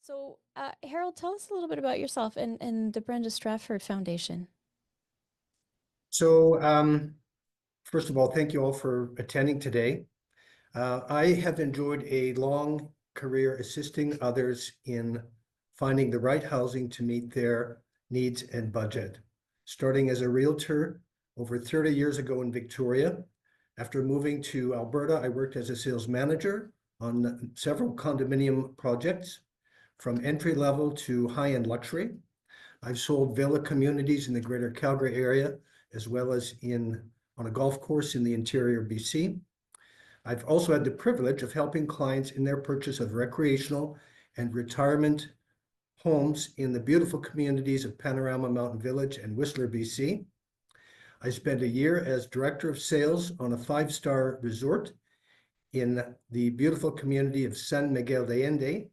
So, Harold, tell us a little bit about yourself and the Brenda Stratford Foundation. So, first of all, thank you all for attending today. I have enjoyed a long career assisting others in finding the right housing to meet their needs and budget. Starting as a realtor over 30 years ago in Victoria. After moving to Alberta, I worked as a sales manager on several condominium projects, from entry level to high-end luxury. I've sold villa communities in the greater Calgary area, as well as on a golf course in the interior BC. I've also had the privilege of helping clients in their purchase of recreational and retirement homes in the beautiful communities of Panorama Mountain Village and Whistler, BC. I spent a year as director of sales on a 5-star resort in the beautiful community of San Miguel de Allende,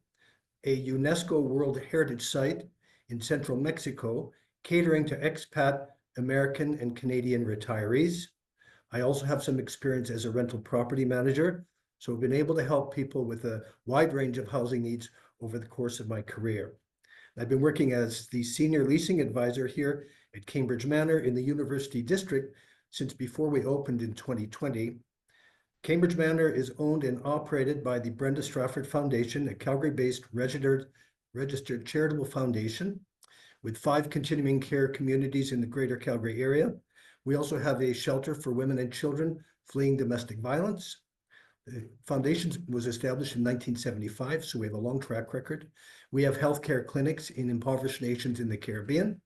a UNESCO World Heritage Site in central Mexico, catering to expat American and Canadian retirees. I also have some experience as a rental property manager, so I've been able to help people with a wide range of housing needs over the course of my career. I've been working as the senior leasing advisor here at Cambridge Manor in the University District since before we opened in 2020. Cambridge Manor is owned and operated by the Brenda Stratford Foundation, a Calgary-based registered charitable foundation with 5 continuing care communities in the greater Calgary area. We also have a shelter for women and children fleeing domestic violence. The foundation was established in 1975, so we have a long track record. We have healthcare clinics in impoverished nations in the Caribbean,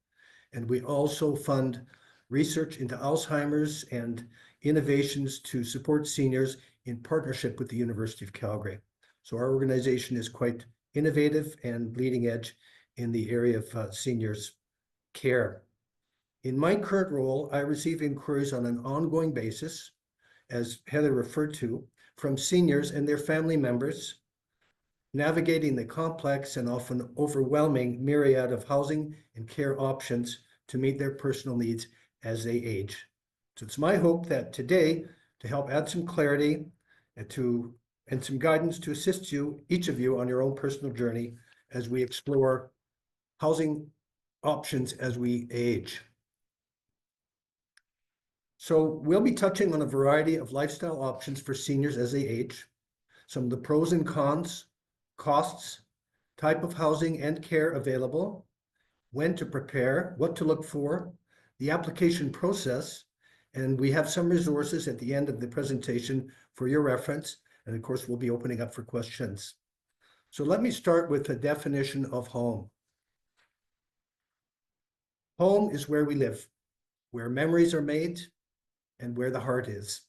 and we also fund research into Alzheimer's and innovations to support seniors in partnership with the University of Calgary. So our organization is quite innovative and leading edge in the area of seniors care. In my current role, I receive inquiries on an ongoing basis, as Heather referred to, from seniors and their family members, navigating the complex and often overwhelming myriad of housing and care options to meet their personal needs as they age. So it's my hope that today, to help add some clarity and some guidance to assist you, each of you, on your own personal journey as we explore housing options as we age. So we'll be touching on a variety of lifestyle options for seniors as they age, some of the pros and cons, costs, type of housing and care available, when to prepare, what to look for, the application process, and we have some resources at the end of the presentation for your reference, and of course we'll be opening up for questions. So let me start with the definition of home. Home is where we live, where memories are made, and where the heart is.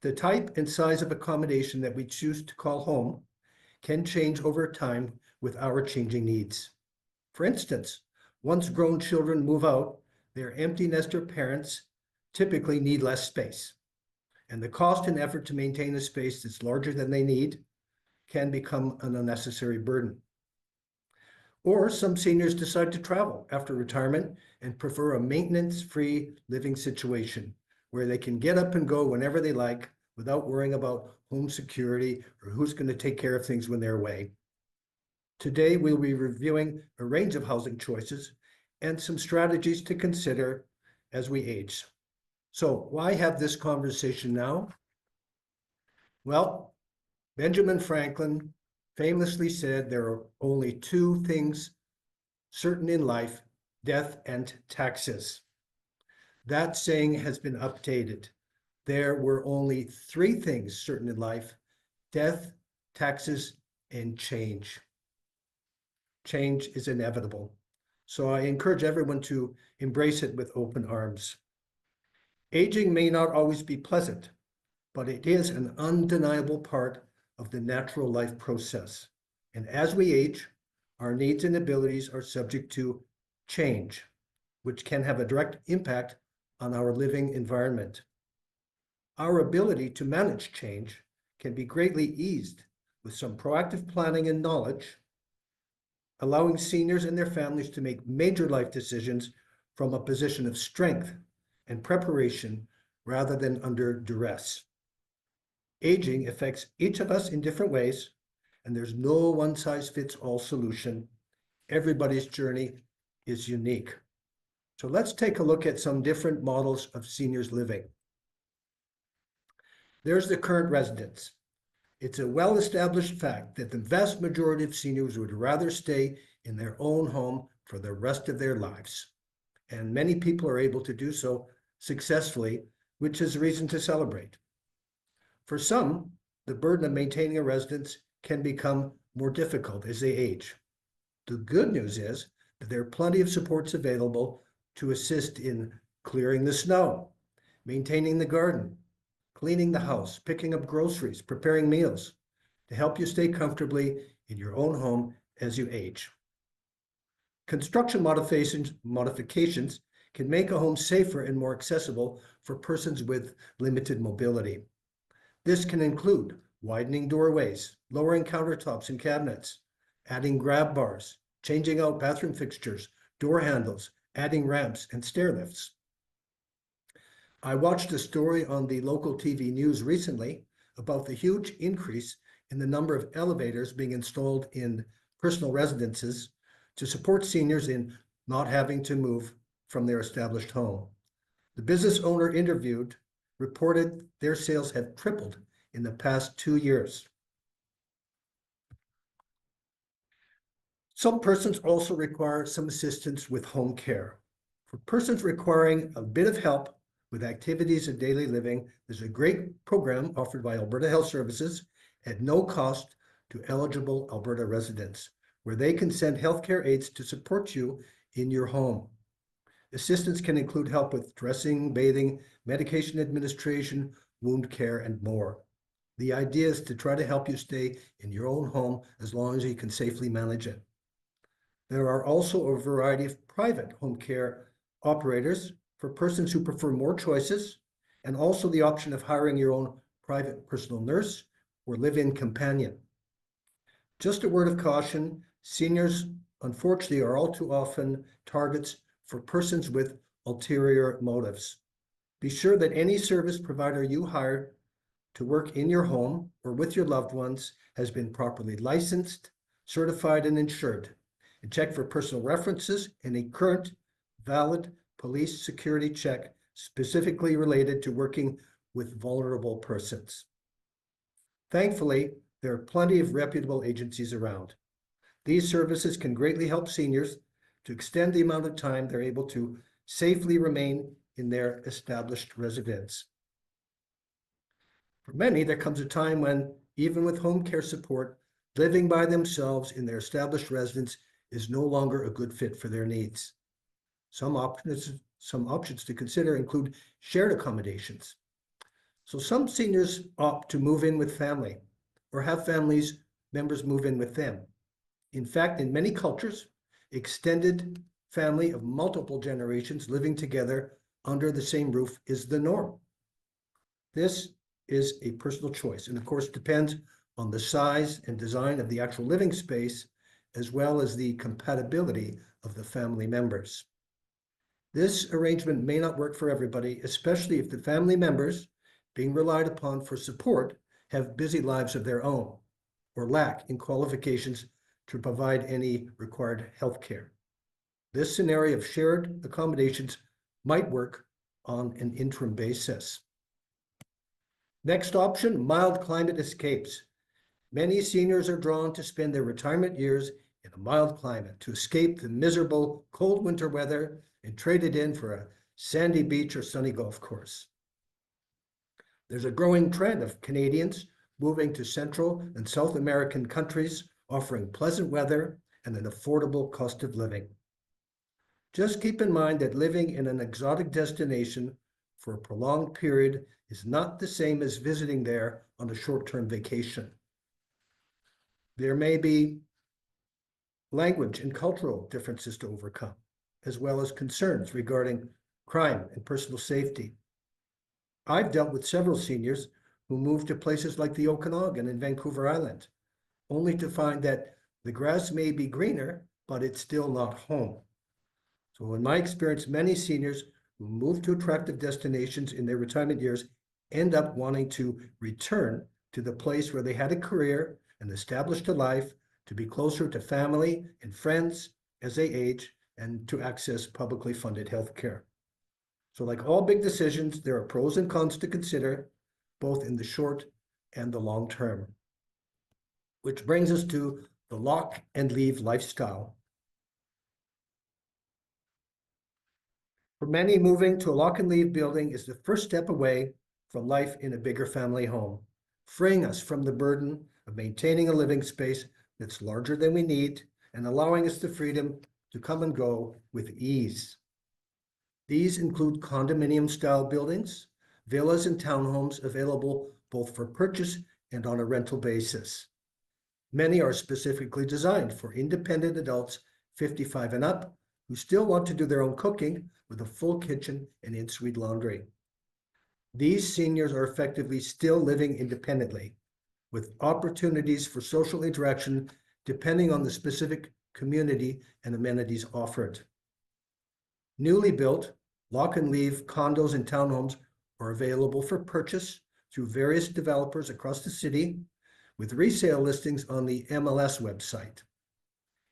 The type and size of accommodation that we choose to call home can change over time with our changing needs. For instance, once grown children move out, their empty nester parents typically need less space, and the cost and effort to maintain a space that's larger than they need can become an unnecessary burden. Or some seniors decide to travel after retirement and prefer a maintenance-free living situation where they can get up and go whenever they like without worrying about home security or who's going to take care of things when they're away. Today, we'll be reviewing a range of housing choices and some strategies to consider as we age. So why have this conversation now? Well, Benjamin Franklin famously said there are only 2 things certain in life: death and taxes. That saying has been updated. There were only 3 things certain in life: death, taxes, and change. Change is inevitable. So I encourage everyone to embrace it with open arms. Aging may not always be pleasant, but it is an undeniable part of the natural life process. And as we age, our needs and abilities are subject to change, which can have a direct impact on our living environment. Our ability to manage change can be greatly eased with some proactive planning and knowledge, allowing seniors and their families to make major life decisions from a position of strength and preparation rather than under duress. Aging affects each of us in different ways, and there's no one-size-fits-all solution. Everybody's journey is unique. So let's take a look at some different models of seniors living. There's the current residence. It's a well-established fact that the vast majority of seniors would rather stay in their own home for the rest of their lives. And many people are able to do so successfully, which is a reason to celebrate. For some, the burden of maintaining a residence can become more difficult as they age. The good news is that there are plenty of supports available to assist in clearing the snow, maintaining the garden, cleaning the house, picking up groceries, preparing meals, to help you stay comfortably in your own home as you age. Construction modifications can make a home safer and more accessible for persons with limited mobility. This can include widening doorways, lowering countertops and cabinets, adding grab bars, changing out bathroom fixtures, door handles, adding ramps and stair lifts. I watched a story on the local TV news recently about the huge increase in the number of elevators being installed in personal residences to support seniors in not having to move from their established home. The business owner interviewed reported their sales have tripled in the past 2 years. Some persons also require some assistance with home care. For persons requiring a bit of help with activities of daily living, there's a great program offered by Alberta Health Services at no cost to eligible Alberta residents, where they can send healthcare aides to support you in your home. Assistance can include help with dressing, bathing, medication administration, wound care, and more. The idea is to try to help you stay in your own home as long as you can safely manage it. There are also a variety of private home care operators for persons who prefer more choices, and also the option of hiring your own private personal nurse or live-in companion. Just a word of caution, seniors, unfortunately, are all too often targets for persons with ulterior motives. Be sure that any service provider you hire to work in your home or with your loved ones has been properly licensed, certified, and insured. And check for personal references and a current, valid police security check specifically related to working with vulnerable persons. Thankfully, there are plenty of reputable agencies around. These services can greatly help seniors to extend the amount of time they're able to safely remain in their established residence. For many, there comes a time when, even with home care support, living by themselves in their established residence is no longer a good fit for their needs. Some options to consider include shared accommodations. So some seniors opt to move in with family or have families members move in with them. In fact, in many cultures, extended family of multiple generations living together under the same roof is the norm. This is a personal choice, and of course depends on the size and design of the actual living space, as well as the compatibility of the family members. This arrangement may not work for everybody, especially if the family members being relied upon for support have busy lives of their own or lack in qualifications to provide any required health care. This scenario of shared accommodations might work on an interim basis. Next option, mild climate escapes. Many seniors are drawn to spend their retirement years in a mild climate to escape the miserable cold winter weather and trade it in for a sandy beach or sunny golf course. There's a growing trend of Canadians moving to Central and South American countries offering pleasant weather and an affordable cost of living. Just keep in mind that living in an exotic destination for a prolonged period is not the same as visiting there on a short-term vacation. There may be language and cultural differences to overcome, as well as concerns regarding crime and personal safety. I've dealt with several seniors who moved to places like the Okanagan and Vancouver Island, only to find that the grass may be greener, but it's still not home. So in my experience, many seniors who move to attractive destinations in their retirement years end up wanting to return to the place where they had a career, and established to life, to be closer to family and friends as they age, and to access publicly funded health care. So like all big decisions, there are pros and cons to consider, both in the short and the long term. Which brings us to the lock and leave lifestyle. For many, moving to a lock and leave building is the first step away from life in a bigger family home, freeing us from the burden of maintaining a living space that's larger than we need and allowing us the freedom to come and go with ease. These include condominium-style buildings, villas and townhomes available both for purchase and on a rental basis. Many are specifically designed for independent adults 55 and up who still want to do their own cooking with a full kitchen and in-suite laundry. These seniors are effectively still living independently, with opportunities for social interaction depending on the specific community and amenities offered. Newly built lock and leave condos and townhomes are available for purchase through various developers across the city, with resale listings on the MLS website.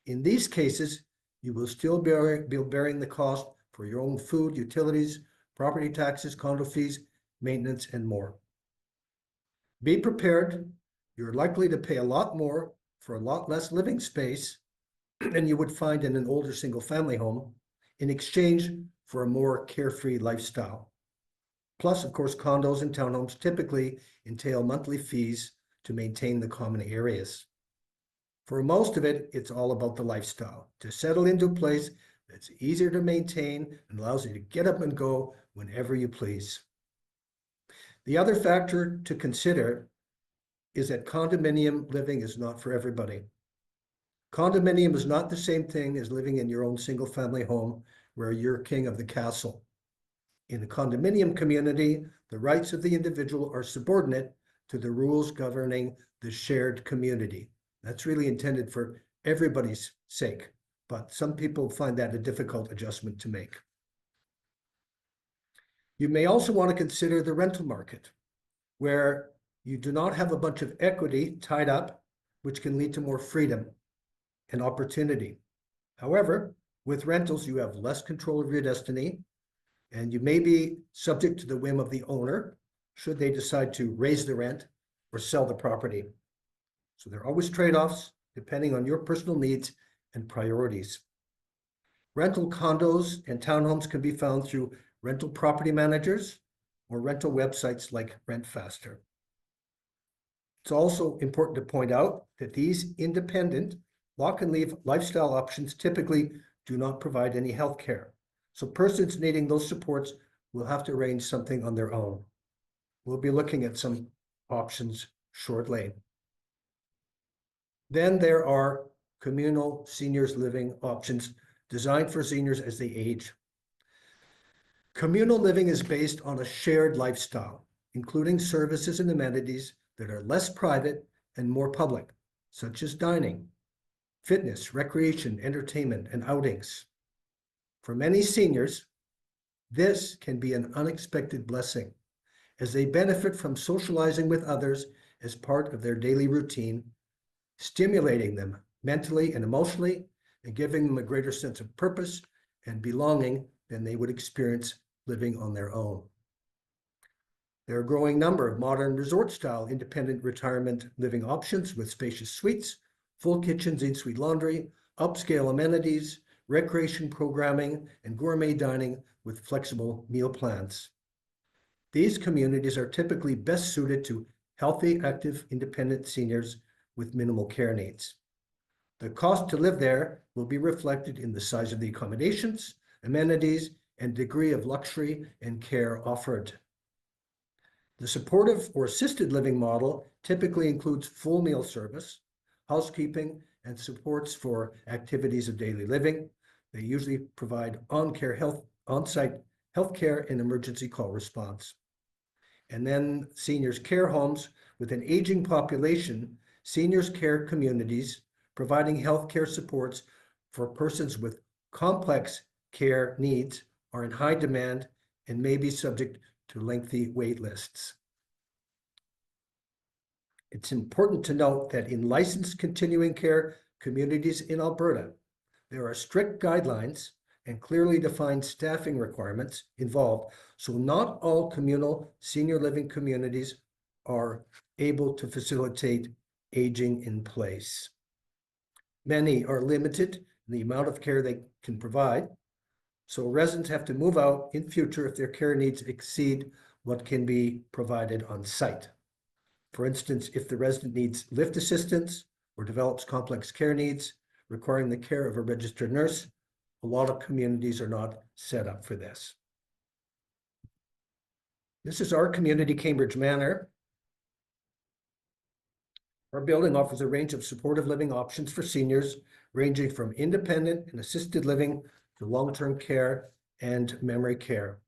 In these cases, you will still be bearing the cost for your own food, utilities, property taxes, condo fees, maintenance, and more. Be prepared. You're likely to pay a lot more for a lot less living space than you would find in an older single-family home in exchange for a more carefree lifestyle. Plus, of course, condos and townhomes typically entail monthly fees to maintain the common areas. For most of it, it's all about the lifestyle, to settle into a place that's easier to maintain and allows you to get up and go whenever you please. The other factor to consider is that condominium living is not for everybody. Condominium is not the same thing as living in your own single-family home where you're king of the castle. In a condominium community, the rights of the individual are subordinate to the rules governing the shared community. That's really intended for everybody's sake, but some people find that a difficult adjustment to make. You may also want to consider the rental market, where you do not have a bunch of equity tied up, which can lead to more freedom and opportunity. However, with rentals, you have less control of your destiny, and you may be subject to the whim of the owner should they decide to raise the rent or sell the property. So there are always trade-offs depending on your personal needs and priorities. Rental condos and townhomes can be found through rental property managers or rental websites like Rent Faster. It's also important to point out that these independent lock and leave lifestyle options typically do not provide any health care. So persons needing those supports will have to arrange something on their own. We'll be looking at some options shortly. Then there are communal seniors living options designed for seniors as they age. Communal living is based on a shared lifestyle, including services and amenities that are less private and more public, such as dining, fitness, recreation, entertainment, and outings. For many seniors, this can be an unexpected blessing, as they benefit from socializing with others as part of their daily routine, stimulating them mentally and emotionally, and giving them a greater sense of purpose and belonging than they would experience living on their own. There are a growing number of modern resort-style independent retirement living options with spacious suites, full kitchens, in-suite laundry, upscale amenities, recreation programming, and gourmet dining with flexible meal plans. These communities are typically best suited to healthy, active, independent seniors with minimal care needs. The cost to live there will be reflected in the size of the accommodations, amenities, and degree of luxury and care offered. The supportive or assisted living model typically includes full meal service, housekeeping, and supports for activities of daily living. They usually provide on-site healthcare and emergency call response. And then seniors care homes with an aging population, seniors care communities providing healthcare supports for persons with complex care needs are in high demand and may be subject to lengthy wait lists. It's important to note that in licensed continuing care communities in Alberta, there are strict guidelines and clearly defined staffing requirements involved, so not all communal senior living communities are able to facilitate aging in place. Many are limited in the amount of care they can provide, so residents have to move out in future if their care needs exceed what can be provided on site. For instance, if the resident needs lift assistance or develops complex care needs requiring the care of a registered nurse, a lot of communities are not set up for this. This is our community, Cambridge Manor. Our building offers a range of supportive living options for seniors, ranging from independent and assisted living to long-term care and memory care.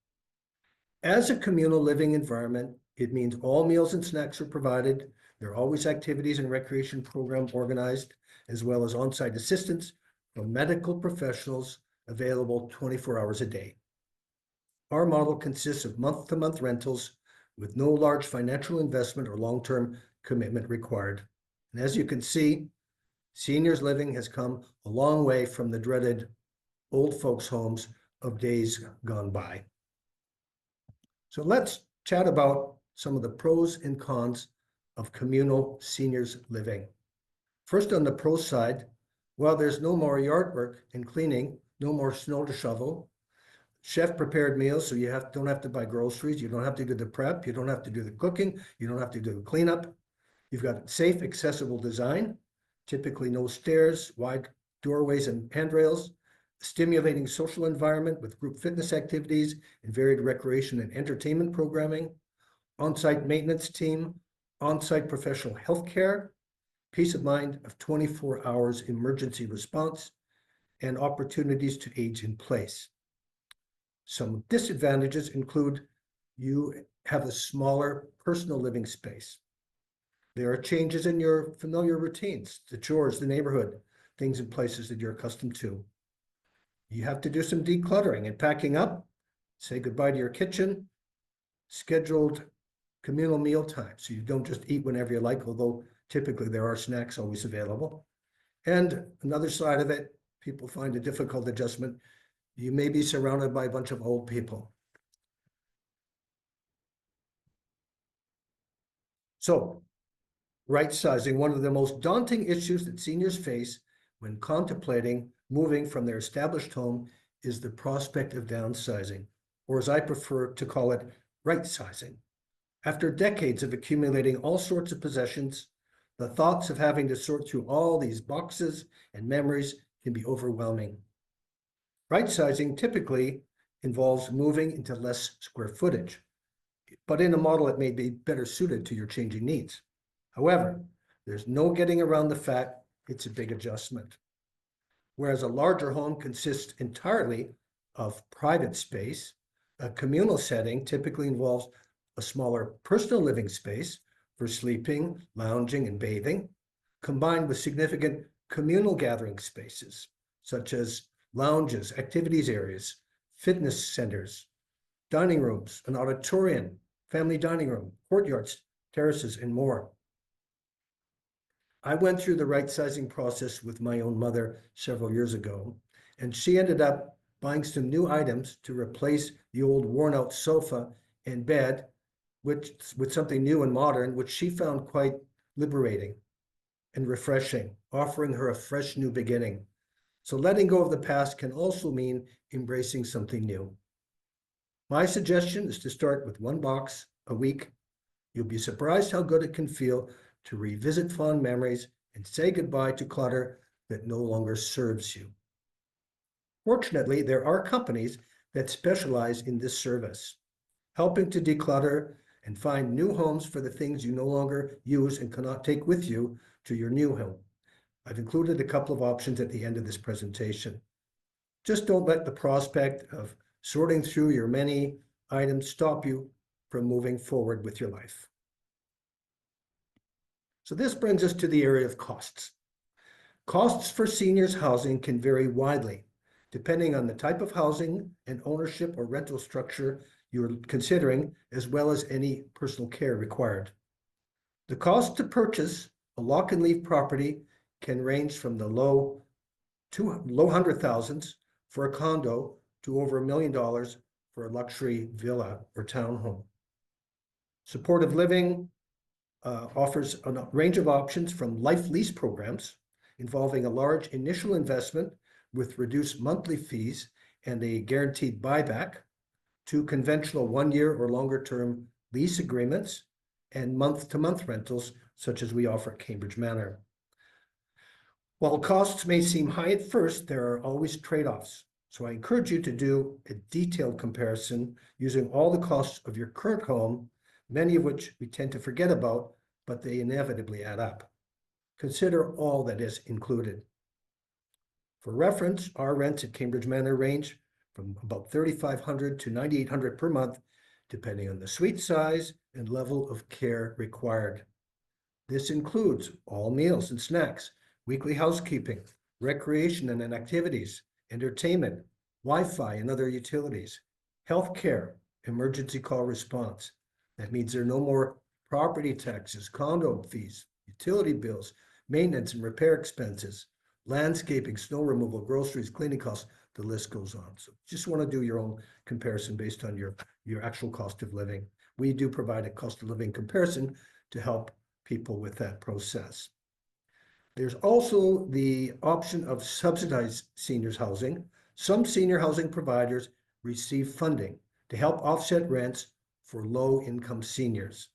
As a communal living environment, it means all meals and snacks are provided. There are always activities and recreation programs organized, as well as on-site assistance from medical professionals available 24 hours a day. Our model consists of month-to-month rentals with no large financial investment or long-term commitment required. And as you can see, seniors living has come a long way from the dreaded old folks' homes of days gone by. So let's chat about some of the pros and cons of communal seniors living. First, on the pro side, while there's no more yard work and cleaning, no more snow to shovel, chef prepared meals, so you don't have to buy groceries, you don't have to do the prep, you don't have to do the cooking, you don't have to do the cleanup. You've got safe, accessible design, typically no stairs, wide doorways and handrails, stimulating social environment with group fitness activities and varied recreation and entertainment programming, on-site maintenance team, on-site professional health care, peace of mind of 24 hours emergency response, and opportunities to age in place. Some disadvantages include you have a smaller personal living space. There are changes in your familiar routines, the chores, the neighborhood, things and places that you're accustomed to. You have to do some decluttering and packing up, say goodbye to your kitchen, scheduled communal meal time, so you don't just eat whenever you like, although typically there are snacks always available. And another side of it, people find a difficult adjustment. You may be surrounded by a bunch of old people. So, right sizing, one of the most daunting issues that seniors face when contemplating moving from their established home is the prospect of downsizing, or as I prefer to call it, right sizing. After decades of accumulating all sorts of possessions, the thoughts of having to sort through all these boxes and memories can be overwhelming. Right sizing typically involves moving into less square footage, but in a model that may be better suited to your changing needs. However, there's no getting around the fact it's a big adjustment. Whereas a larger home consists entirely of private space, a communal setting typically involves a smaller personal living space for sleeping, lounging, and bathing, combined with significant communal gathering spaces, such as lounges, activities areas, fitness centers, dining rooms, an auditorium, family dining room, courtyards, terraces, and more. I went through the right sizing process with my own mother several years ago, and she ended up buying some new items to replace the old worn out sofa and bed with something new and modern, which she found quite liberating and refreshing, offering her a fresh new beginning. So letting go of the past can also mean embracing something new. My suggestion is to start with one box a week. You'll be surprised how good it can feel to revisit fond memories and say goodbye to clutter that no longer serves you. Fortunately, there are companies that specialize in this service, helping to declutter and find new homes for the things you no longer use and cannot take with you to your new home. I've included a couple of options at the end of this presentation. Just don't let the prospect of sorting through your many items stop you from moving forward with your life. So this brings us to the area of costs. Costs for seniors housing can vary widely, depending on the type of housing and ownership or rental structure you're considering, as well as any personal care required. The cost to purchase a lock and leave property can range from the low hundred thousands for a condo to over $1 million for a luxury villa or townhome. Supportive living offers a range of options from life lease programs involving a large initial investment with reduced monthly fees and a guaranteed buyback to conventional 1-year or longer term lease agreements and month-to-month rentals, such as we offer at Cambridge Manor. While costs may seem high at first, there are always trade-offs. So I encourage you to do a detailed comparison using all the costs of your current home, many of which we tend to forget about, but they inevitably add up. Consider all that is included. For reference, our rents at Cambridge Manor range from about $3,500 to $9,800 per month, depending on the suite size and level of care required. This includes all meals and snacks, weekly housekeeping, recreation and activities, entertainment, Wi-Fi and other utilities, healthcare, emergency call response. That means there are no more property taxes, condo fees, utility bills, maintenance and repair expenses, landscaping, snow removal, groceries, cleaning costs, the list goes on. So just want to do your own comparison based on your actual cost of living. We do provide a cost of living comparison to help people with that process. There's also the option of subsidized seniors housing. Some senior housing providers receive funding to help offset rents for low-income seniors.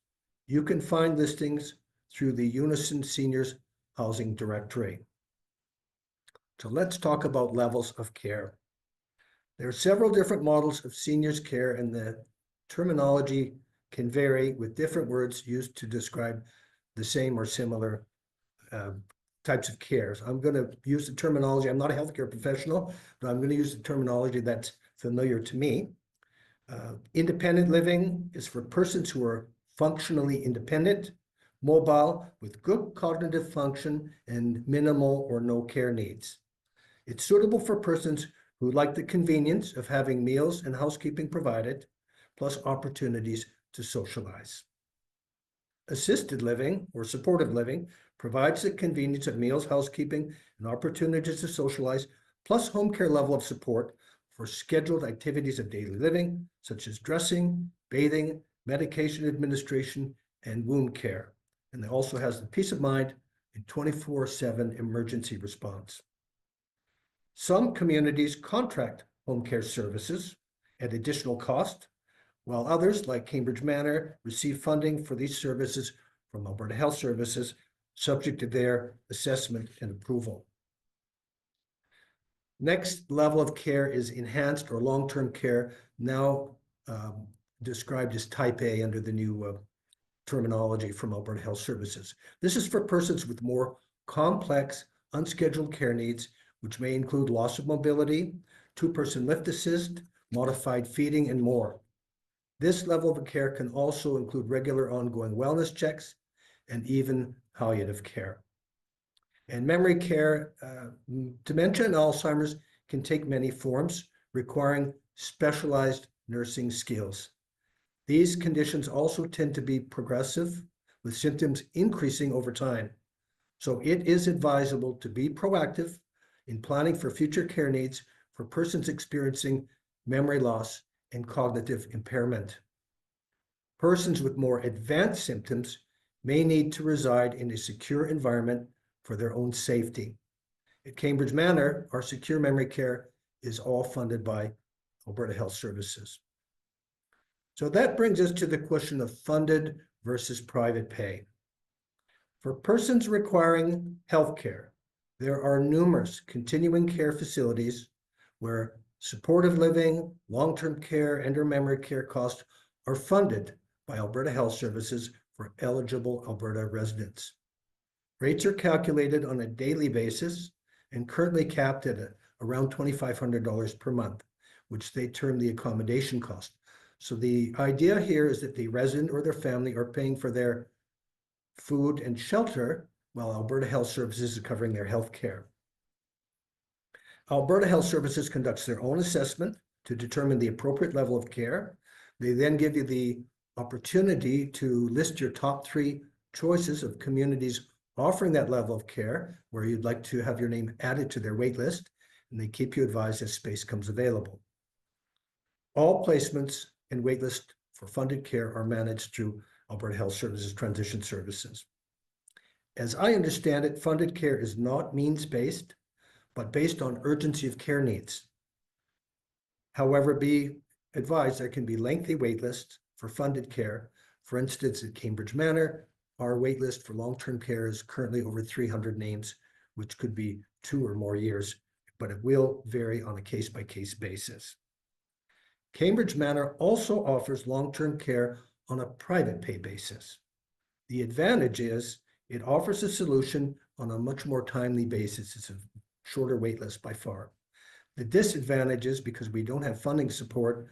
You can find listings through the Unison Seniors Housing Directory. So let's talk about levels of care. There are several different models of seniors care, and the terminology can vary with different words used to describe the same or similar types of cares. I'm going to use the terminology. I'm not a healthcare professional, but I'm going to use the terminology that's familiar to me. Independent living is for persons who are functionally independent, mobile, with good cognitive function, and minimal or no care needs. It's suitable for persons who like the convenience of having meals and housekeeping provided, plus opportunities to socialize. Assisted living or supportive living provides the convenience of meals, housekeeping, and opportunities to socialize, plus home care level of support for scheduled activities of daily living, such as dressing, bathing, medication administration, and wound care. And it also has the peace of mind and 24/7 emergency response. Some communities contract home care services at additional cost, while others, like Cambridge Manor, receive funding for these services from Alberta Health Services, subject to their assessment and approval. Next level of care is enhanced or long-term care, now described as Type A under the new terminology from Alberta Health Services. This is for persons with more complex, unscheduled care needs, which may include loss of mobility, two-person lift assist, modified feeding, and more. This level of care can also include regular ongoing wellness checks and even palliative care. And memory care, dementia and Alzheimer's can take many forms, requiring specialized nursing skills. These conditions also tend to be progressive, with symptoms increasing over time. So it is advisable to be proactive in planning for future care needs for persons experiencing memory loss and cognitive impairment. Persons with more advanced symptoms may need to reside in a secure environment for their own safety. At Cambridge Manor, our secure memory care is all funded by Alberta Health Services. So that brings us to the question of funded versus private pay. For persons requiring health care, there are numerous continuing care facilities where supportive living, long-term care, and/or memory care costs are funded by Alberta Health Services for eligible Alberta residents. Rates are calculated on a daily basis and currently capped at around $2,500 per month, which they term the accommodation cost. So the idea here is that the resident or their family are paying for their food and shelter, while Alberta Health Services is covering their health care. Alberta Health Services conducts their own assessment to determine the appropriate level of care. They then give you the opportunity to list your top 3 choices of communities offering that level of care where you'd like to have your name added to their wait list, and they keep you advised as space comes available. All placements and waitlist for funded care are managed through Alberta Health Services Transition Services. As I understand it, funded care is not means-based, but based on urgency of care needs. However, be advised there can be lengthy waitlists for funded care. For instance, at Cambridge Manor, our waitlist for long-term care is currently over 300 names, which could be 2 or more years, but it will vary on a case-by-case basis. Cambridge Manor also offers long-term care on a private pay basis. The advantage is it offers a solution on a much more timely basis. It's a shorter wait list by far. The disadvantage is because we don't have funding support,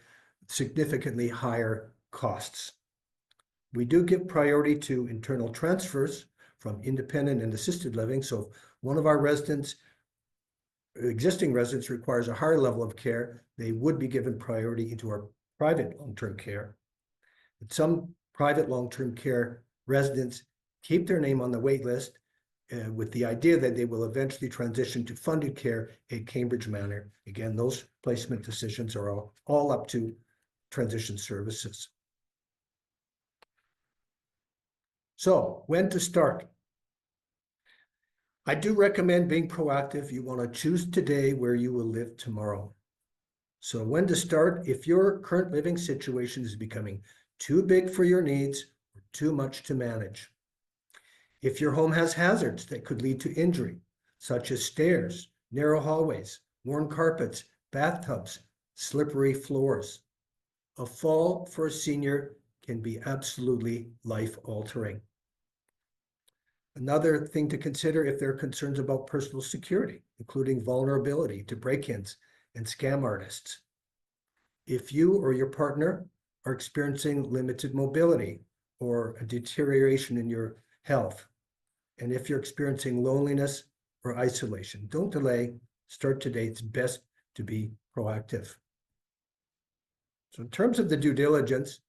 significantly higher costs. We do give priority to internal transfers from independent and assisted living. So if one of our existing residents requires a higher level of care, they would be given priority into our private long-term care. But some private long-term care residents keep their name on the wait list with the idea that they will eventually transition to funded care at Cambridge Manor. Again, those placement decisions are all up to transition services. So when to start? I do recommend being proactive. You want to choose today where you will live tomorrow. So when to start? If your current living situation is becoming too big for your needs or too much to manage. If your home has hazards that could lead to injury, such as stairs, narrow hallways, worn carpets, bathtubs, slippery floors. A fall for a senior can be absolutely life-altering. Another thing to consider if there are concerns about personal security, including vulnerability to break-ins and scam artists. If you or your partner are experiencing limited mobility or a deterioration in your health, and if you're experiencing loneliness or isolation, don't delay, start today. It's best to be proactive. So in terms of the due diligence,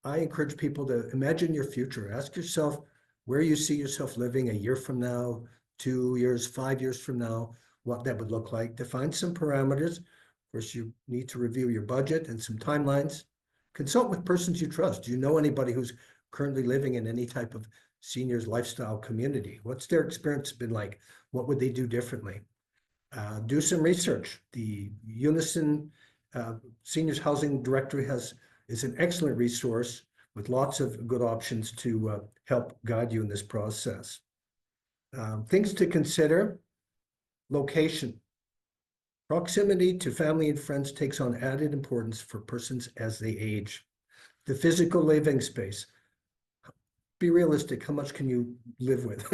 I encourage people to imagine your future. Ask yourself where you see yourself living a year from now, 2 years, 5 years from now, what that would look like. Define some parameters. Of course, you need to review your budget and some timelines. Consult with persons you trust. Do you know anybody who's currently living in any type of seniors lifestyle community? What's their experience been like? What would they do differently? Do some research. The Unison Seniors Housing Directory is an excellent resource with lots of good options to help guide you in this process. Things to consider: location. Proximity to family and friends takes on added importance for persons as they age. The physical living space. Be realistic. How much can you live with?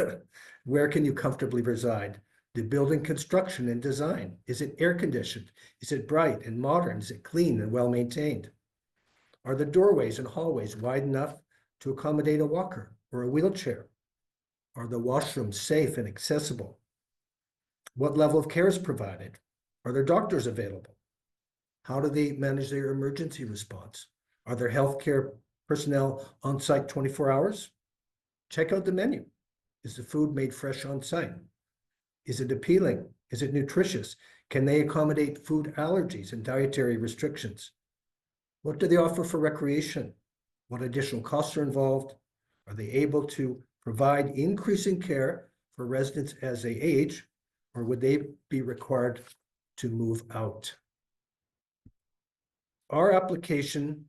Where can you comfortably reside? The building construction and design. Is it air conditioned? Is it bright and modern? Is it clean and well maintained? Are the doorways and hallways wide enough to accommodate a walker or a wheelchair? Are the washrooms safe and accessible? What level of care is provided? Are there doctors available? How do they manage their emergency response? Are there healthcare personnel on site 24 hours? Check out the menu. Is the food made fresh on site? Is it appealing? Is it nutritious? Can they accommodate food allergies and dietary restrictions? What do they offer for recreation? What additional costs are involved? Are they able to provide increasing care for residents as they age, or would they be required to move out? Our application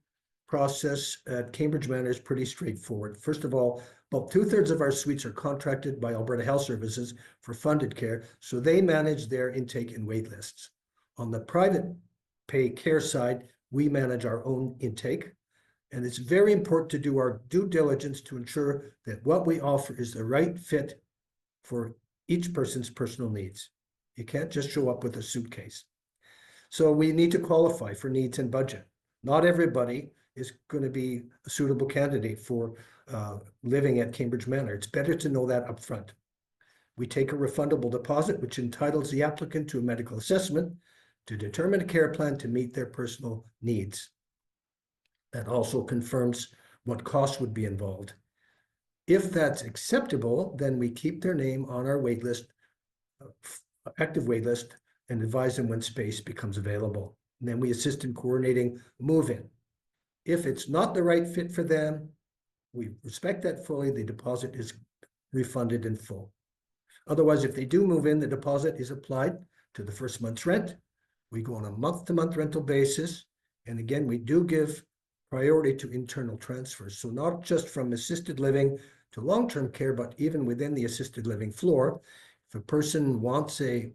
process at Cambridge Manor is pretty straightforward. First of all, about 2/3 of our suites are contracted by Alberta Health Services for funded care, so they manage their intake and wait lists. On the private pay care side, we manage our own intake, and it's very important to do our due diligence to ensure that what we offer is the right fit for each person's personal needs. You can't just show up with a suitcase. So we need to qualify for needs and budget. Not everybody is going to be a suitable candidate for living at Cambridge Manor. It's better to know that upfront. We take a refundable deposit, which entitles the applicant to a medical assessment to determine a care plan to meet their personal needs. That also confirms what costs would be involved. If that's acceptable, then we keep their name on our wait list, active wait list, and advise them when space becomes available. And then we assist in coordinating move-in. If it's not the right fit for them, we respect that fully. The deposit is refunded in full. Otherwise, if they do move in, the deposit is applied to the first month's rent. We go on a month-to-month rental basis. And again, we do give priority to internal transfers. So not just from assisted living to long-term care, but even within the assisted living floor. If a person wants a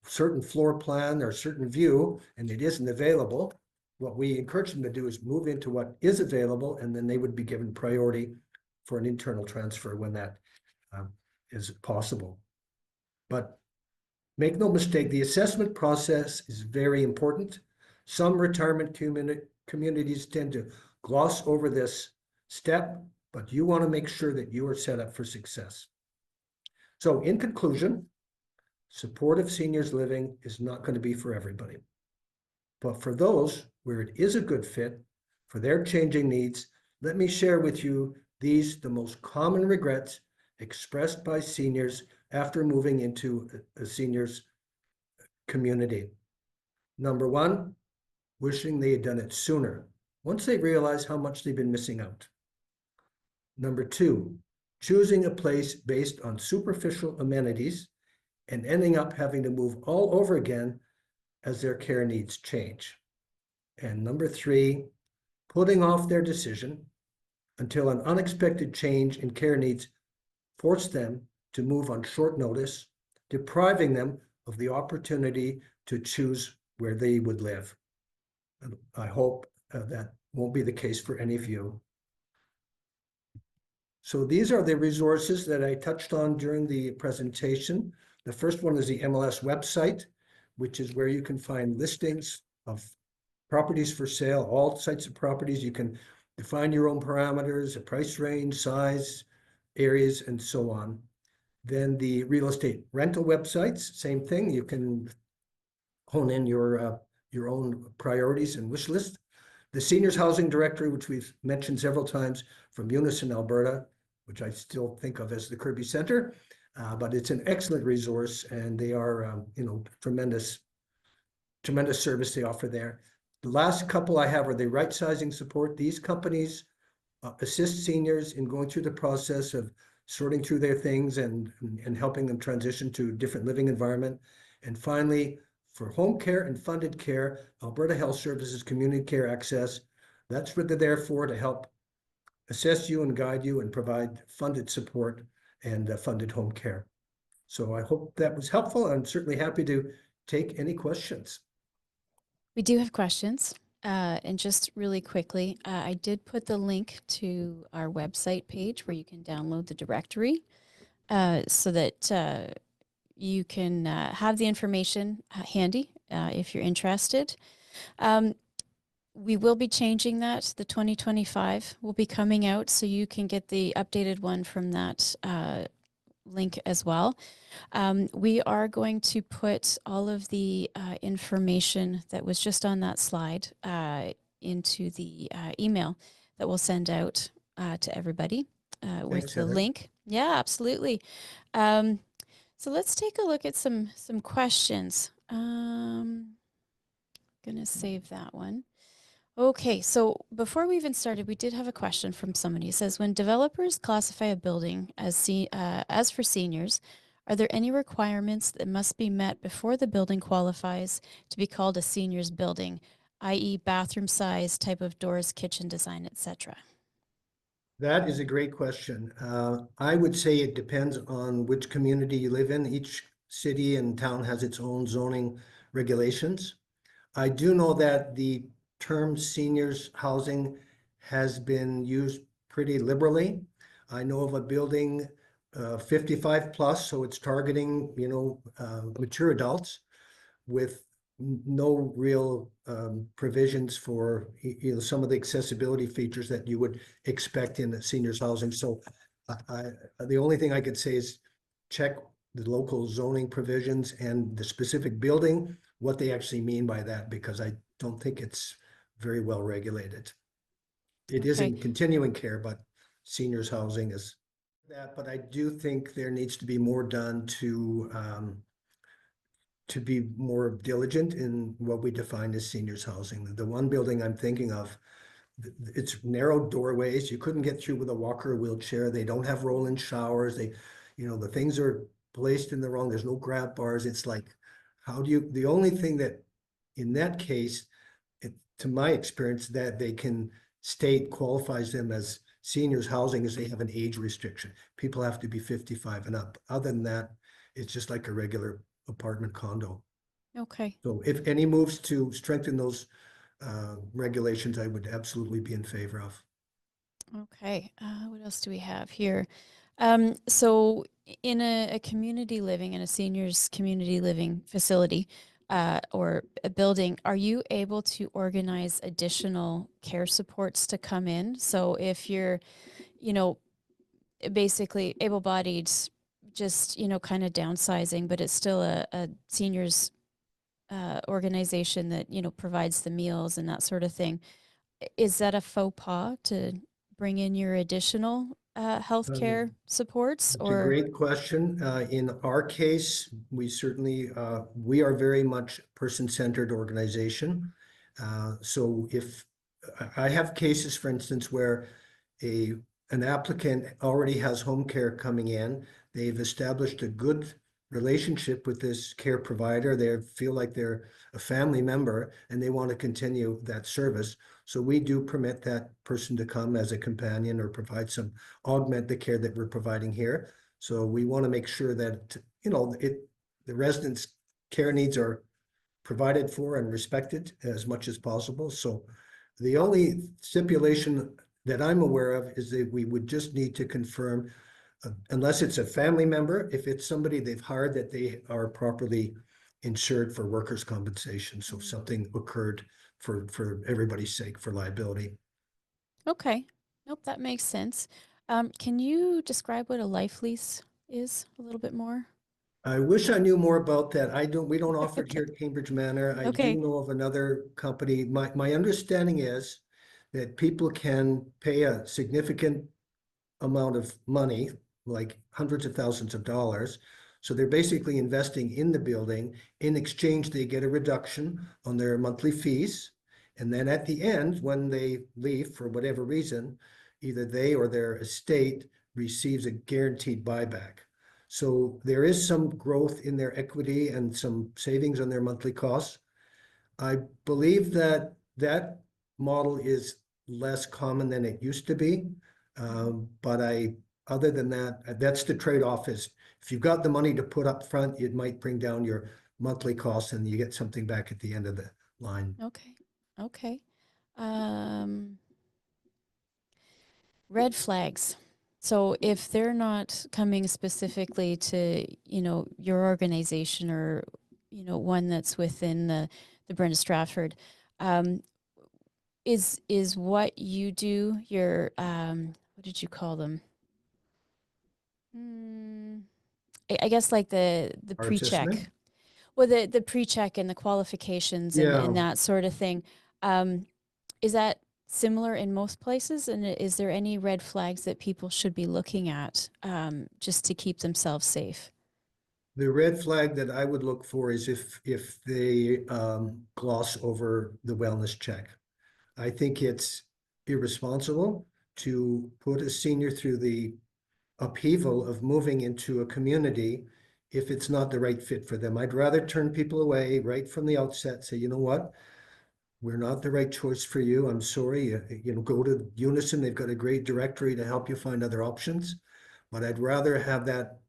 certain floor plan or certain view and it isn't available, what we encourage them to do is move into what is available, and then they would be given priority for an internal transfer when that is possible. But make no mistake, the assessment process is very important. Some retirement communities tend to gloss over this step, but you want to make sure that you are set up for success. So in conclusion, supportive seniors living is not going to be for everybody. But for those where it is a good fit for their changing needs, let me share with you the most common regrets expressed by seniors after moving into a seniors community. Number one, wishing they had done it sooner, once they realize how much they've been missing out. Number two, choosing a place based on superficial amenities and ending up having to move all over again as their care needs change. And number three, putting off their decision until an unexpected change in care needs forced them to move on short notice, depriving them of the opportunity to choose where they would live. And I hope that won't be the case for any of you. So these are the resources that I touched on during the presentation. The first one is the MLS website, which is where you can find listings of properties for sale, all types of properties. You can define your own parameters, a price range, size, areas, and so on. Then the real estate rental websites, same thing. You can hone in your own priorities and wish list. The seniors housing directory, which we've mentioned several times, from Unison, Alberta, which I still think of as the Kirby Center, but it's an excellent resource, and they are, tremendous service they offer there. The last couple I have are the right sizing support. These companies assist seniors in going through the process of sorting through their things and helping them transition to a different living environment. And finally, for home care and funded care, Alberta Health Services Community Care Access, that's what they're there for, to help assess you and guide you and provide funded support and funded home care. So I hope that was helpful. I'm certainly happy to take any questions. We do have questions. And just really quickly, I did put the link to our website page where you can download the directory so that you can have the information handy if you're interested. We will be changing that. The 2025 will be coming out, so you can get the updated one from that link as well. We are going to put all of the information that was just on that slide into the email that we'll send out to everybody with Thanks, the Heather. link. Yeah, absolutely. So let's take a look at some questions. Gonna save that one. Okay, so before we even started, we did have a question from somebody. It says, when developers classify a building as for seniors, are there any requirements that must be met before the building qualifies to be called a seniors building, i.e. bathroom size, type of doors, kitchen design, etc.? That is a great question. I would say it depends on which community you live in. Each city and town has its own zoning regulations. I do know that the term seniors housing has been used pretty liberally. I know of a building 55 plus, so it's targeting, mature adults with no real provisions for some of the accessibility features that you would expect in seniors housing. So the only thing I could say is check the local zoning provisions and the specific building, what they actually mean by that, because I don't think it's very well regulated. It is in continuing care, but seniors housing is that, but I do think there needs to be more done to be more diligent in what we define as seniors housing. The one building I'm thinking of, it's narrow doorways. You couldn't get through with a walker or wheelchair. They don't have roll-in showers. The things are placed in the wrong. There's no grab bars. It's like, the only thing that in that case, to my experience, that they can state qualifies them as seniors housing is they have an age restriction. People have to be 55 and up. Other than that, it's just like a regular apartment condo. Okay. So if any moves to strengthen those regulations, I would absolutely be in favor of. Okay. What else do we have here? So in a community living, in a seniors community living facility or a building, are you able to organize additional care supports to come in? So if you're, you know, basically able-bodied, just, kind of downsizing, but it's still a seniors organization that, provides the meals and that sort of thing. Is that a faux pas to bring in your additional healthcare Um, supports It's a or? great question. In our case, we are very much person-centered organization. So if I have cases, for instance, where a an applicant already has home care coming in, they've established a good relationship with this care provider. They feel like they're a family member and they want to continue that service. So we do permit that person to come as a companion or augment the care that we're providing here. So we want to make sure that, the residents' care needs are provided for and respected as much as possible. So the only stipulation that I'm aware of is that we would just need to confirm, unless it's a family member, if it's somebody they've hired, that they are properly insured for workers' compensation. So if something occurred for everybody's sake, for liability. Okay. Nope, that makes sense. Can you describe what a life lease is a little bit more? I wish I knew more about that. We don't offer it Okay. here at Cambridge Manor. I do Okay. know of another company. My understanding is that people can pay a significant amount of money, like hundreds of thousands of dollars. So they're basically investing in the building. In exchange, they get a reduction on their monthly fees. And then at the end, when they leave for whatever reason, either they or their estate receives a guaranteed buyback. So there is some growth in their equity and some savings on their monthly costs. I believe that that model is less common than it used to be. But other than that, that's the trade-off is if you've got the money to put up front, it might bring down your monthly costs and you get something back at the end of the line. Okay. Okay. Um, red flags. So if they're not coming specifically to, your organization or, one that's within the Brenda Stratford, um, is what you do your what did you call them? Mm, I guess like the Our assessment? pre-check. Well, the pre-check and the qualifications and Yeah, that sort of thing. Um, is that similar in most places? And is there any red flags that people should be looking at just to keep themselves safe? the red flag that I would look for is if they gloss over the wellness check. I think it's irresponsible to put a senior through the upheaval of moving into a community if it's not the right fit for them. I'd rather turn people away right from the outset, say, you know what, we're not the right choice for you. I'm sorry. Go to Unison. They've got a great directory to help you find other options. But I'd rather have that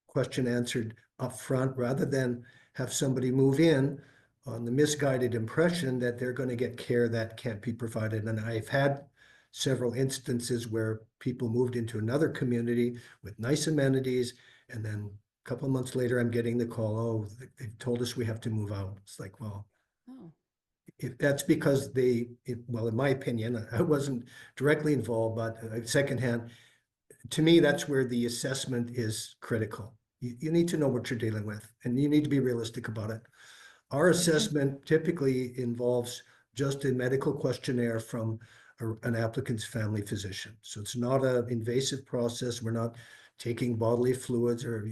question answered up front rather than have somebody move in on the misguided impression that they're going to get care that can't be provided. And I've had several instances where people moved into another community with nice amenities, and then a couple of months later, I'm getting the call, oh, they've told us we have to move out. It's like, well, Oh, if that's because well, in my opinion, I wasn't directly involved, but secondhand, to me, that's where the assessment is critical. You need to know what you're dealing with and you need to be realistic about it. Our okay. assessment typically involves just a medical questionnaire from an applicant's family physician. So it's not an invasive process. We're not taking bodily fluids or,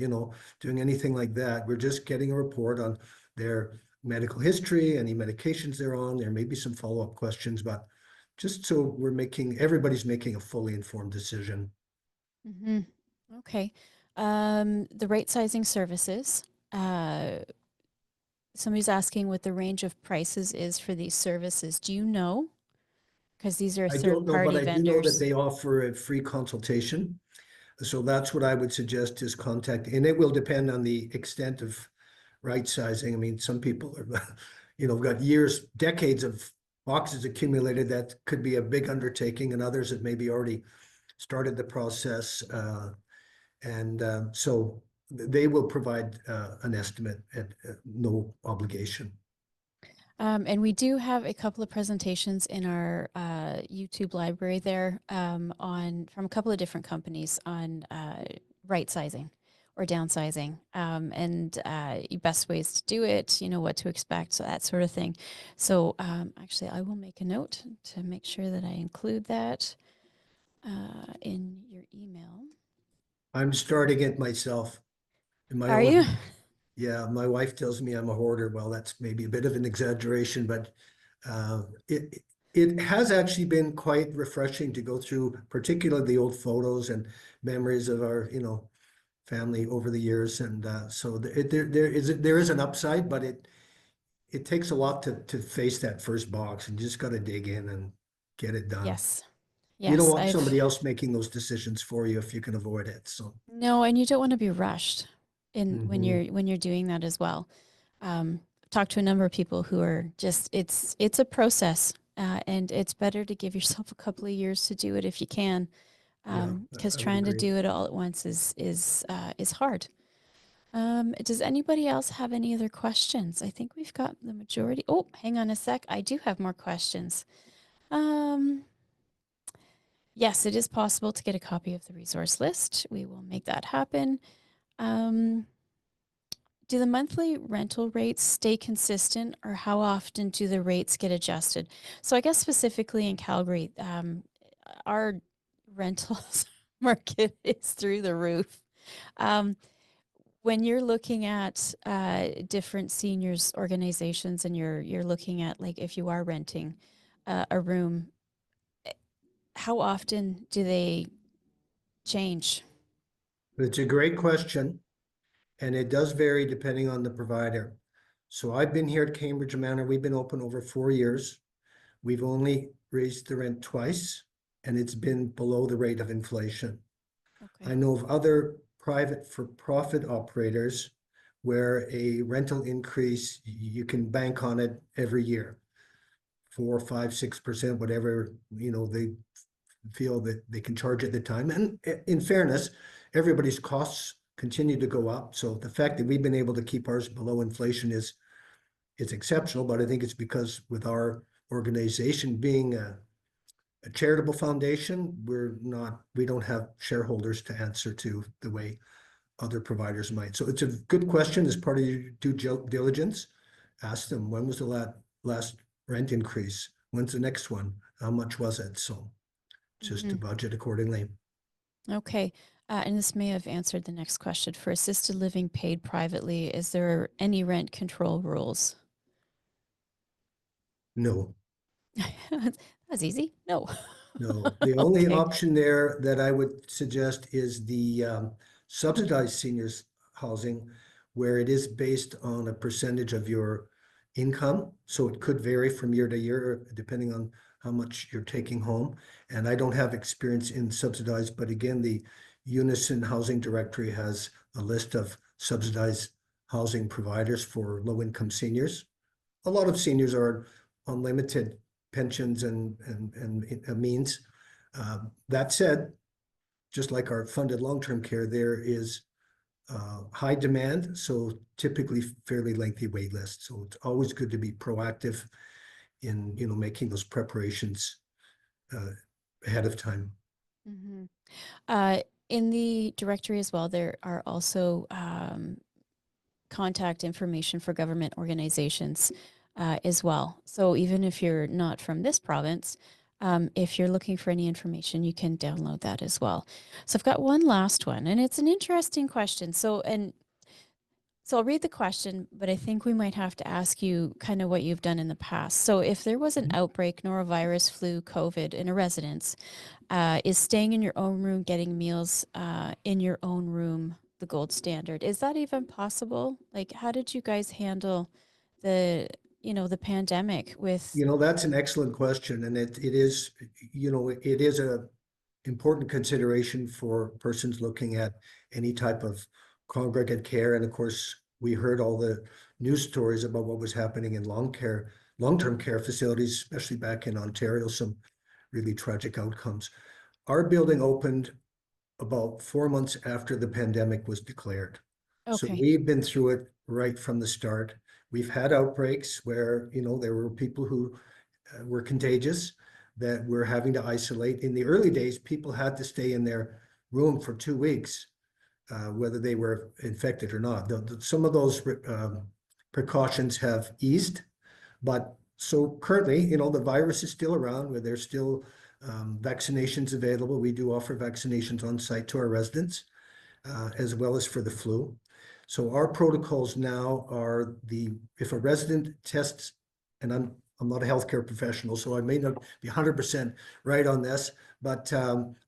doing anything like that. We're just getting a report on their medical history, any medications they're on. There may be some follow-up questions, but just so everybody's making a fully informed decision. Hmm. Okay. The right sizing services. Uh, Somebody's asking what the range of prices is for these services. Do you know? Because these are I third don't know, but party I do know that vendors. they offer a free consultation. So that's what I would suggest is contact, and it will depend on the extent of right sizing. I mean, some people are, got years, decades of boxes accumulated. That could be a big undertaking, and others that maybe already started the process. And so they will provide an estimate at no obligation. And we do have a couple of presentations in our YouTube library there on from a couple of different companies on right sizing or downsizing and best ways to do it, what to expect, so that sort of thing. So actually, I will make a note to make sure that I include that in your email. I'm starting it myself in my Are you? own. Yeah, my wife tells me I'm a hoarder. Well, that's maybe a bit of an exaggeration, but uh, it it has actually been quite refreshing to go through, particularly the old photos and memories of our, family over the years. And so there is an upside, but it takes a lot to face that first box, and you just got to dig in and get it done. Yes. You don't Yes, want I've somebody else making those decisions for you if you can avoid it. So, no, and you don't want to be rushed in mhm. when you're doing that as well. Talked to a number of people who are just it's a process, and it's better to give yourself a couple of years to do it if you can, Yeah, because I would trying to agree. do it all at once is hard. Does anybody else have any other questions? I think we've got the majority. Oh, hang on a sec. I do have more questions. Um, yes, it is possible to get a copy of the resource list. We will make that happen. Um, do the monthly rental rates stay consistent, or how often do the rates get adjusted? So, I guess specifically in Calgary, our rentals market is through the roof. Um, when you're looking at different seniors organizations, and you're looking at, like, if you are renting a room, how often do they change? It's a great question, and it does vary depending on the provider. So I've been here at Cambridge Manor. We've been open over 4 years. We've only raised the rent twice, and it's been below the rate of inflation. I Okay. know of other private for-profit operators where a rental increase, you can bank on it every year, 4, 5, 6%, whatever, they feel that they can charge at the time. And in fairness, everybody's costs continue to go up. So the fact that we've been able to keep ours below inflation is exceptional, but I think it's because with our organization being a charitable foundation, we don't have shareholders to answer to the way other providers might. So it's a good question as part of your due diligence. Ask them, when was the last rent increase? When's the next one? How much was it? So just to Hmm. budget accordingly. Okay. And this may have answered the next question. For assisted living paid privately, is there any rent control rules? No, That was easy. No. no. The only Okay. option there that I would suggest is the subsidized seniors housing, where it is based on a percentage of your income. So it could vary from year to year, depending on how much you're taking home. And I don't have experience in subsidized, but again, the Unison Housing Directory has a list of subsidized housing providers for low-income seniors. A lot of seniors are on limited pensions and means. That said, just like our funded long-term care, there is high demand, so typically fairly lengthy wait lists. So it's always good to be proactive in making those preparations uh, ahead of time. Hmm. In the directory as well, there are also contact information for government organizations as well. So even if you're not from this province, If you're looking for any information, you can download that as well. So I've got one last one, and it's an interesting question. So I'll read the question, but I think we might have to ask you kind of what you've done in the past. So if there was an outbreak, norovirus, flu, COVID in a residence, is staying in your own room, getting meals in your own room the gold standard? Is that even possible? Like, how did you guys handle the, the pandemic with? That's an excellent question, and it is, it is a important consideration for persons looking at any type of congregate care. And of course, we heard all the news stories about what was happening in long-term care facilities, especially back in Ontario, some really tragic outcomes. Our building opened about 4 months after the pandemic was declared. So Okay. we've been through it right from the start. We've had outbreaks where, there were people who were contagious that we're having to isolate. In the early days, people had to stay in their room for 2 weeks, whether they were infected or not. Some of those precautions have eased, but so currently, the virus is still around, where there's still vaccinations available. We do offer vaccinations on site to our residents, as well as for the flu. So our protocols now are if a resident tests, and I'm not a healthcare professional, so I may not be 100% right on this, but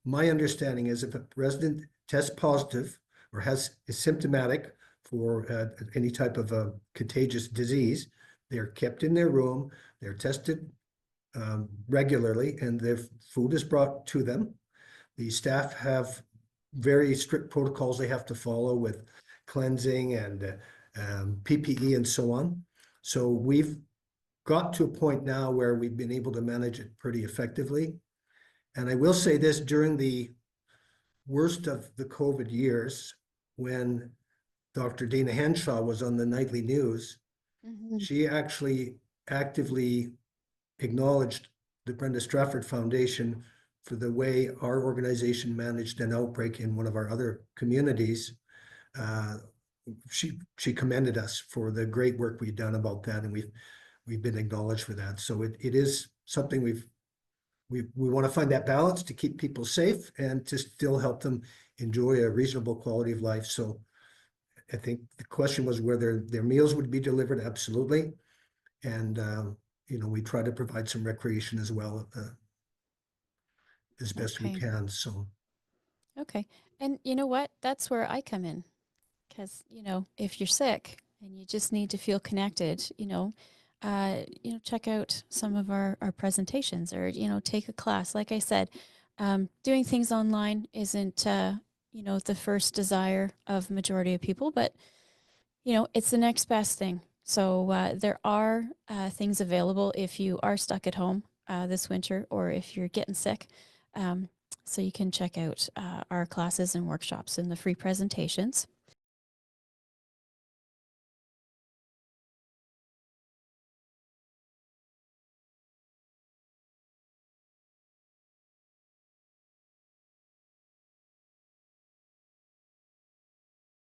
my understanding is if a resident tests positive or is symptomatic for any type of a contagious disease, they're kept in their room, they're tested regularly, and their food is brought to them. The staff have very strict protocols they have to follow with cleansing and PPE and so on. So we've got to a point now where we've been able to manage it pretty effectively. And I will say this, during the worst of the COVID years, when Dr. Dana Henshaw was on the nightly news, Mhm. she actually actively acknowledged the Brenda Strafford Foundation for the way our organization managed an outbreak in one of our other communities. Uh, she commended us for the great work we've done about that, and we've been acknowledged for that. So it is something we want to find that balance to keep people safe and to still help them enjoy a reasonable quality of life. So I think the question was whether their meals would be delivered. Absolutely. And we try to provide some recreation as well, as best we Okay. can. So Okay. And you know what? That's where I come in. Because, if you're sick and you just need to feel connected, check out some of our presentations or, take a class. Like I said, doing things online isn't, the first desire of majority of people, but, it's the next best thing. So there are things available if you are stuck at home this winter or if you're getting sick. Um, so you can check out our classes and workshops and the free presentations.